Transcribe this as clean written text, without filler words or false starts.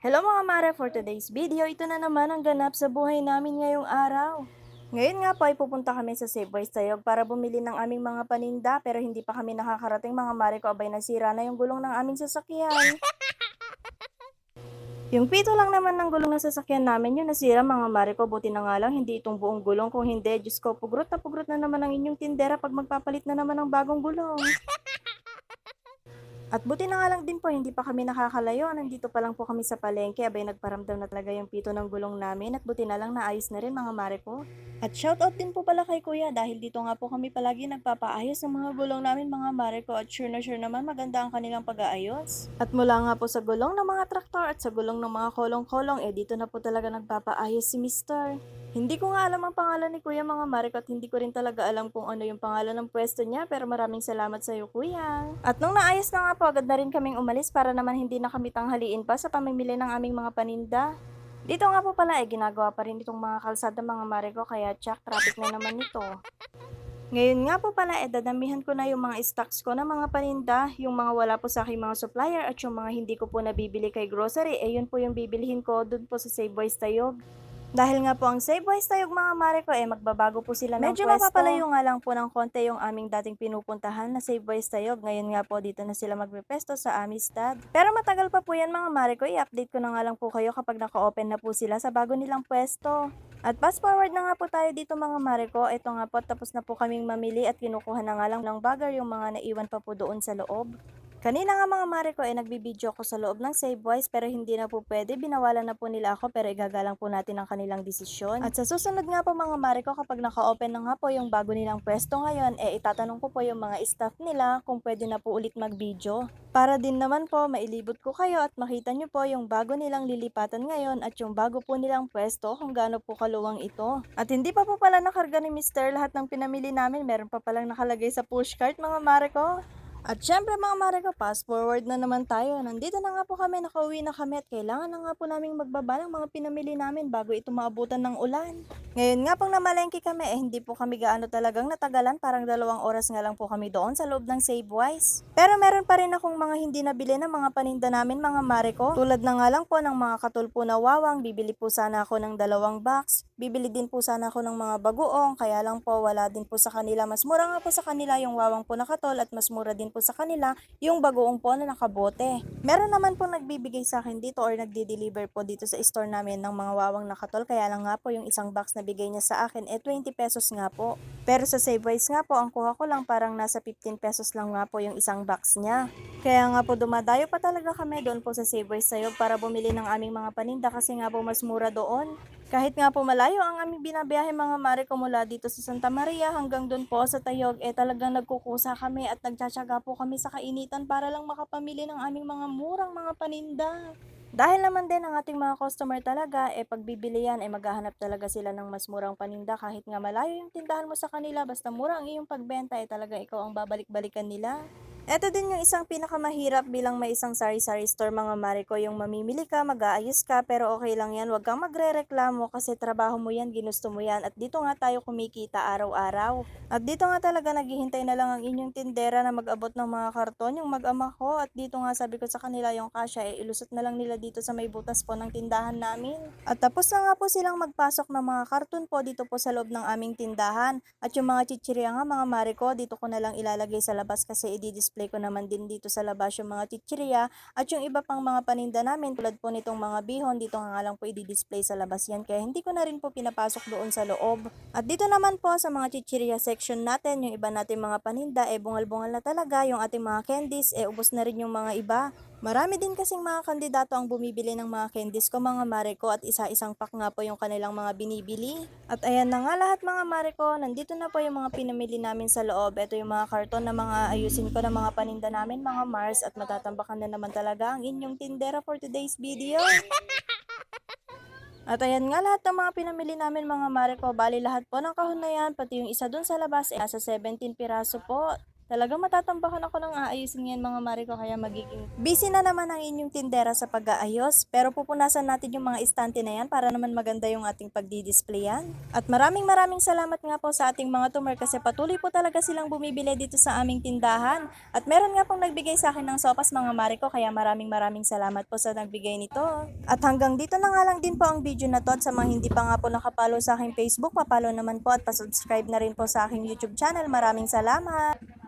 Hello mga mare, for today's video, ito na naman ang ganap sa buhay namin ngayong araw. Ngayon nga po ay pupunta kami sa Safeway Sayog para bumili ng aming mga paninda pero hindi pa kami nakakarating mga mare ko, abay nasira na yung gulong ng aming sasakyan. Yung pito lang naman ng gulong ng sasakyan namin yung nasira mga mare ko, buti na nga lang hindi itong buong gulong, kung hindi, Diyos ko, pugrot na naman ang inyong tindera pag magpapalit na naman ng bagong gulong. At buti na nga lang din po, hindi pa kami nakakalayo. Nandito pa lang po kami sa palengke. Abay, nagparamdam na talaga yung pito ng gulong namin. At buti na lang naayos na rin mga mare ko. At shoutout din po pala kay kuya dahil dito nga po kami palagi nagpapaayos ng mga gulong namin mga mare ko. At sure na sure naman maganda ang kanilang pag-aayos. At mula nga po sa gulong ng mga traktor at sa gulong ng mga kolong-kolong, dito na po talaga nagpapaayos si Mister. Hindi ko nga alam ang pangalan ni Kuya mga Mariko at hindi ko rin talaga alam kung ano yung pangalan ng pwesto niya, pero maraming salamat sa iyo Kuya. At nung naayos na nga po, agad na rin kaming umalis para naman hindi na kami tanghaliin pa sa pamimili ng aming mga paninda. Dito nga po pala ginagawa pa rin itong mga kalsada mga Mariko, kaya tsak traffic na naman ito. Ngayon nga po pala, dadamihan ko na yung mga stocks ko ng mga paninda, yung mga wala po sa aking mga supplier at yung mga hindi ko po nabibili kay grocery, yun po yung bibilihin ko dun po sa Save Boys Tayog. Dahil nga po ang Save Boys Tayog mga mare ko, magbabago po sila ng Medyo pwesto. mapapalayo Nga lang po ng konti yung aming dating pinupuntahan na Save Boys Tayog. Ngayon nga po dito na sila magpepesto sa Amistad. Pero matagal pa po yan mga mare ko, i-update ko na nga lang po kayo kapag naka-open na po sila sa bago nilang pwesto. At fast forward na nga po tayo dito mga mare ko, ito nga po tapos na po kaming mamili at kinukuha na nga lang ng bagger yung mga naiwan pa po doon sa loob. Kanina nga mga mare ko nagbibideo ko sa loob ng Save Boys pero hindi na po pwede, binawalan na po nila ako pero igagalang po natin ang kanilang desisyon. At sa susunod nga po mga mare ko, kapag naka-open na nga po yung bago nilang pwesto ngayon, itatanong ko po yung mga staff nila kung pwede na po ulit mag-video. Para din naman po mailibot ko kayo at makita nyo po yung bago nilang lilipatan ngayon at yung bago po nilang pwesto kung gaano po kaluwang ito. At hindi pa po pala nakarga ni Mr. lahat ng pinamili namin, meron pa palang nakalagay sa pushcart mga mare ko. At syempre mga mare ko, fast forward na naman tayo. Nandito na nga po kami, nakauwi na kami at kailangan na nga po naming magbaba ng mga pinamili namin bago ito maabutan ng ulan. Ngayon nga pong namalengke kami, hindi po kami gaano talagang natagalan, parang 2 oras nga lang po kami doon sa loob ng Save Wise. Pero meron pa rin akong mga hindi nabili ng mga paninda namin mga mare ko. Tulad na nga lang po ng mga katulpo na wawang, bibili po sana ako ng 2 box. Bibili din po sana ako ng mga bagoong, kaya lang po wala din po sa kanila. Mas mura nga po sa kanila yung wawang po na katol at mas mura din po sa kanila yung bagoong po na nakabote. Meron naman po nagbibigay sa akin dito or nagdi-deliver po dito sa store namin ng mga wawang na katol, kaya lang nga po yung isang box na bigay niya sa akin 20 pesos nga po. Pero sa Savewise nga po, ang kuha ko lang parang nasa 15 pesos lang nga po yung isang box niya. Kaya nga po dumadayo pa talaga kami doon po sa Savewise Sayog para bumili ng aming mga paninda kasi nga po mas mura doon. Kahit nga po malayo ang aming binabiyahe mga mare ko mula dito sa Santa Maria hanggang doon po sa Tayog, talagang nagkukusa kami at nagtsatsaga po kami sa kainitan para lang makapamili ng aming mga murang mga paninda. Dahil naman din ang ating mga customer talaga, pagbibili yan, maghahanap talaga sila ng mas murang paninda kahit nga malayo yung tindahan mo sa kanila, basta mura ang iyong pagbenta, talaga ikaw ang babalik-balikan nila. Eto din yung isang pinakamahirap bilang may isang sari-sari store mga mare ko, yung mamimili ka, mag-aayos ka, pero okay lang yan, wag kang magre-reklamo kasi trabaho mo yan, ginusto mo yan, at dito nga tayo kumikita araw-araw. At dito nga talaga naghihintay na lang ang inyong tindera na mag-abot ng mga karton, yung mag-ama ko, at dito nga sabi ko sa kanila yung kasya, ilusot na lang nila dito sa may butas po ng tindahan namin. At tapos na nga po silang magpasok ng mga karton po dito po sa loob ng aming tindahan, at yung mga chichirya nga mga mare ko, dito ko na lang ilalagay sa labas kasi i-display ko naman din dito sa labas yung mga chichirya at yung iba pang mga paninda namin tulad po nitong mga bihon, dito nga lang po i-display sa labas yan kaya hindi ko na rin po pinapasok doon sa loob. At dito naman po sa mga chichirya section natin, yung iba natin mga paninda, bungal-bungal na talaga, yung ating mga candies, ubos na rin yung mga iba. Marami din kasing mga kandidato ang bumibili ng mga candies ko mga mare ko at isa-isang pack nga po yung kanilang mga binibili. At ayan na nga lahat mga mare ko, nandito na po yung mga pinamili namin sa loob. Ito yung mga karton na mga ayusin ko na mga paninda namin mga Mars at matatambakan na naman talaga ang inyong tindera for today's video. At ayan nga lahat ng mga pinamili namin mga mare ko, bali lahat po ng kahon na yan, pati yung isa dun sa labas, nasa 17 piraso po. Talagang matatambakan ako ng aayusin ngayon mga mare ko kaya magiging busy na naman ang inyong tindera sa pag-aayos. Pero pupunasan natin yung mga istante na yan para naman maganda yung ating pagdidisplayan. At maraming maraming salamat nga po sa ating mga tumer kasi patuloy po talaga silang bumibili dito sa aming tindahan. At meron nga pong nagbigay sa akin ng sopas mga mare ko kaya maraming maraming salamat po sa nagbigay nito. At hanggang dito na nga lang din po ang video na to at sa mga hindi pa nga po nakapalo sa aking Facebook, papalo naman po at pasubscribe na rin po sa aking YouTube channel. Maraming salamat!